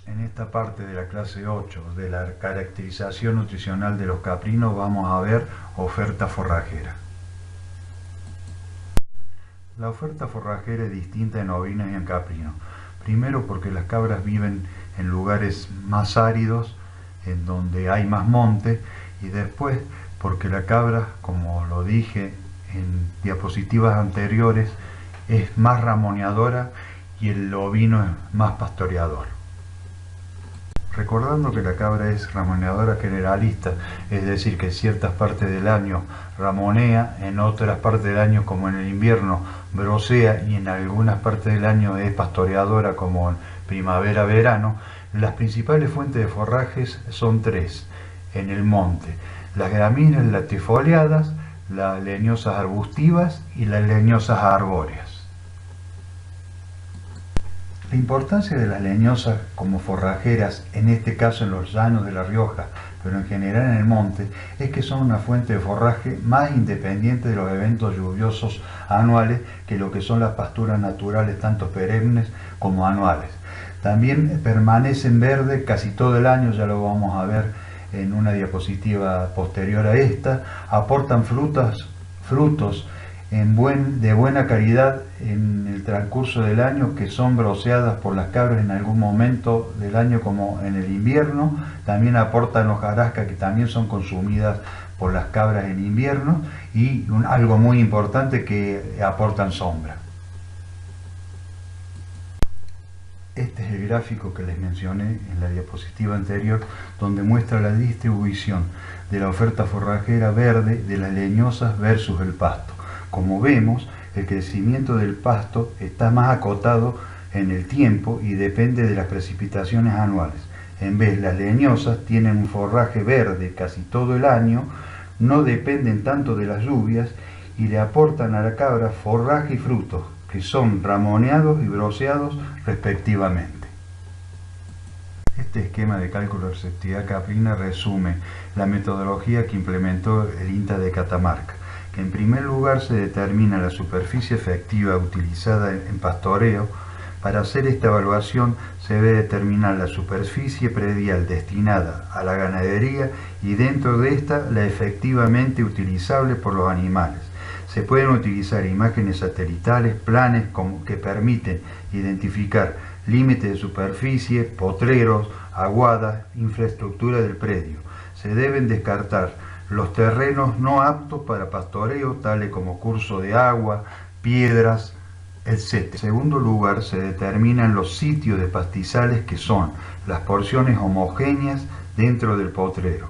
En esta parte de la clase 8 de la caracterización nutricional de los caprinos vamos a ver oferta forrajera. La oferta forrajera es distinta en ovinos y en caprinos. Primero porque las cabras viven en lugares más áridos, en donde hay más monte, y después porque la cabra, como lo dije en diapositivas anteriores, es más ramoneadora y el ovino es más pastoreador. Recordando que la cabra es ramoneadora generalista, es decir, que en ciertas partes del año ramonea, en otras partes del año, como en el invierno, brocea, y en algunas partes del año es pastoreadora, como en primavera-verano, las principales fuentes de forrajes son tres en el monte: las gramíneas latifoliadas, las leñosas arbustivas y las leñosas arbóreas. La importancia de las leñosas como forrajeras, en este caso en los llanos de La Rioja, pero en general en el monte, es que son una fuente de forraje más independiente de los eventos lluviosos anuales que lo que son las pasturas naturales, tanto perennes como anuales. También permanecen verdes casi todo el año, ya lo vamos a ver en una diapositiva posterior a esta. Aportan frutos de buena calidad en el transcurso del año, que son broceadas por las cabras en algún momento del año, como en el invierno. También aportan hojarasca, que también son consumidas por las cabras en invierno, y algo muy importante, que aportan sombra. Este es el gráfico que les mencioné en la diapositiva anterior, donde muestra la distribución de la oferta forrajera verde de las leñosas versus el pasto. Como vemos, el crecimiento del pasto está más acotado en el tiempo y depende de las precipitaciones anuales. En vez, las leñosas tienen un forraje verde casi todo el año, no dependen tanto de las lluvias y le aportan a la cabra forraje y frutos, que son ramoneados y broceados respectivamente. Este esquema de cálculo de receptividad caprina resume la metodología que implementó el INTA de Catamarca, que en primer lugar se determina la superficie efectiva utilizada en pastoreo. Para hacer esta evaluación se debe determinar la superficie predial destinada a la ganadería y dentro de esta la efectivamente utilizable por los animales. Se pueden utilizar imágenes satelitales, planes que permiten identificar límites de superficie, potreros, aguadas, infraestructura del predio. Se deben descartar los terrenos no aptos para pastoreo, tales como curso de agua, piedras, etc. En segundo lugar, se determinan los sitios de pastizales, que son las porciones homogéneas dentro del potrero,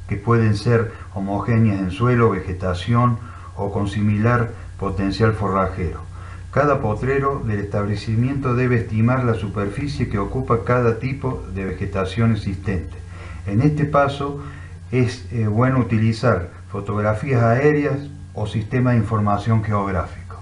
que pueden ser homogéneas en suelo, vegetación o con similar potencial forrajero. Cada potrero del establecimiento debe estimar la superficie que ocupa cada tipo de vegetación existente. En este paso es bueno utilizar fotografías aéreas o sistemas de información geográfico.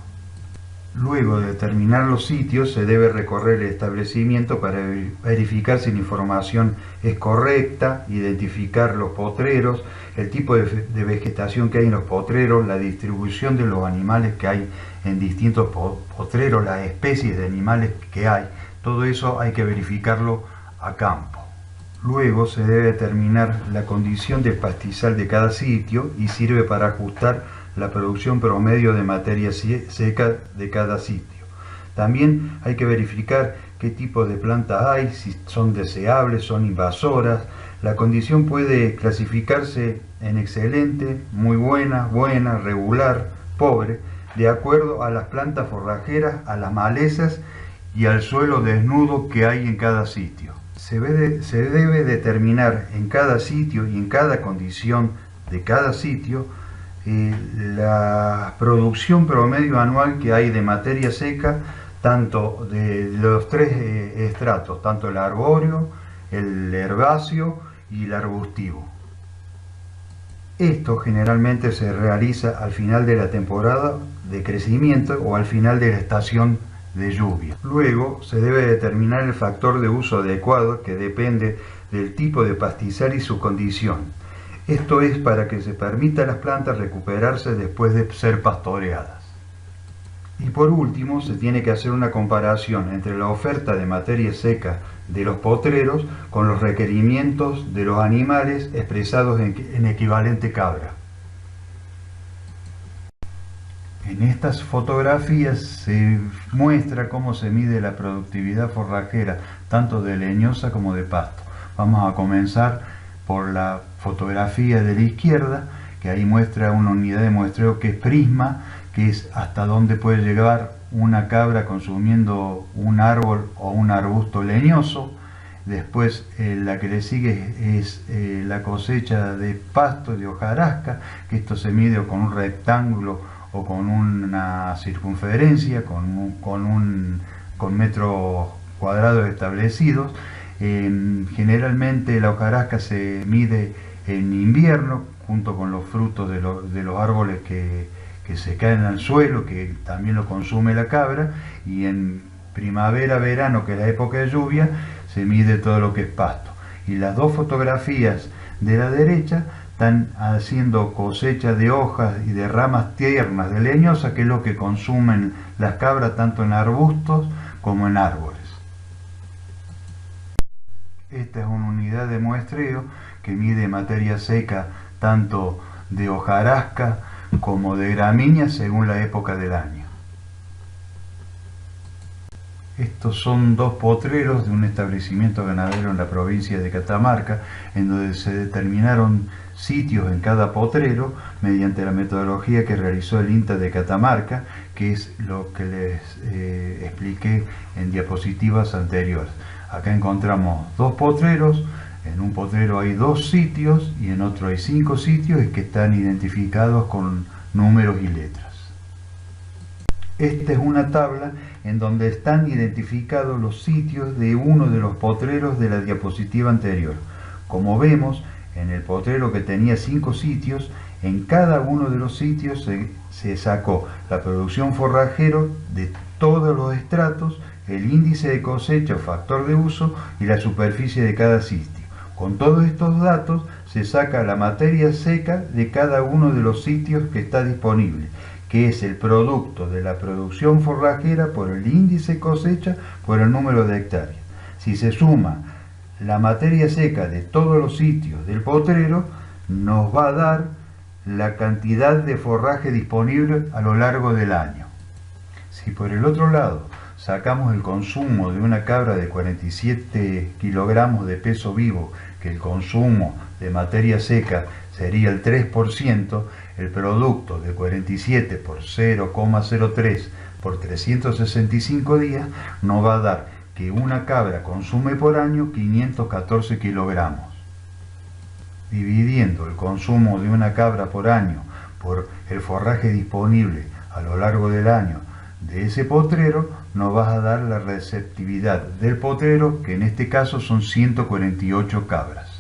Luego de determinar los sitios, se debe recorrer el establecimiento para verificar si la información es correcta, identificar los potreros, el tipo de vegetación que hay en los potreros, la distribución de los animales que hay en distintos potreros, las especies de animales que hay. Todo eso hay que verificarlo a campo. Luego se debe determinar la condición del pastizal de cada sitio y sirve para ajustar la producción promedio de materia seca de cada sitio. También hay que verificar qué tipo de plantas hay, si son deseables, son invasoras. La condición puede clasificarse en excelente, muy buena, buena, regular, pobre, de acuerdo a las plantas forrajeras, a las malezas y al suelo desnudo que hay en cada sitio. Se debe determinar en cada sitio y en cada condición de cada sitio la producción promedio anual que hay de materia seca, tanto de los tres estratos, tanto el arbóreo, el herbáceo y el arbustivo. Esto generalmente se realiza al final de la temporada de crecimiento o al final de la estación de lluvia. Luego se debe determinar el factor de uso adecuado, que depende del tipo de pastizal y su condición. Esto es para que se permita a las plantas recuperarse después de ser pastoreadas. Y por último, se tiene que hacer una comparación entre la oferta de materia seca de los potreros con los requerimientos de los animales expresados en equivalente cabra. En estas fotografías se muestra cómo se mide la productividad forrajera, tanto de leñosa como de pasto. Vamos a comenzar por la fotografía de la izquierda, que ahí muestra una unidad de muestreo que es prisma, que es hasta dónde puede llegar una cabra consumiendo un árbol o un arbusto leñoso. Después la que le sigue es la cosecha de pasto, de hojarasca, que esto se mide con un rectángulo o con una circunferencia, con metros cuadrados establecidos. Generalmente la hojarasca se mide en invierno, junto con los frutos de los árboles que se caen al suelo, que también lo consume la cabra, y en primavera, verano, que es la época de lluvia, se mide todo lo que es pasto. Y las dos fotografías de la derecha están haciendo cosecha de hojas y de ramas tiernas de leñosa, que es lo que consumen las cabras tanto en arbustos como en árboles. Esta es una unidad de muestreo que mide materia seca tanto de hojarasca como de gramíneas según la época del año. Estos son dos potreros de un establecimiento ganadero en la provincia de Catamarca, en donde se determinaron sitios en cada potrero mediante la metodología que realizó el INTA de Catamarca, que es lo que les expliqué en diapositivas anteriores. Acá encontramos dos potreros. En un potrero hay 2 sitios y en otro hay 5 sitios que están identificados con números y letras. Esta es una tabla en donde están identificados los sitios de uno de los potreros de la diapositiva anterior. Como vemos, en el potrero que tenía 5 sitios, en cada uno de los sitios se sacó la producción forrajero de todos los estratos, el índice de cosecha o factor de uso y la superficie de cada sitio. Con todos estos datos se saca la materia seca de cada uno de los sitios que está disponible, que es el producto de la producción forrajera por el índice cosecha por el número de hectáreas. Si se suma la materia seca de todos los sitios del potrero, nos va a dar la cantidad de forraje disponible a lo largo del año. Si por el otro lado sacamos el consumo de una cabra de 47 kilogramos de peso vivo, que el consumo de materia seca sería el 3%, el producto de 47 por 0,03 por 365 días nos va a dar que una cabra consume por año 514 kilogramos. Dividiendo el consumo de una cabra por año por el forraje disponible a lo largo del año de ese potrero, nos va a dar la receptividad del potrero, que en este caso son 148 cabras.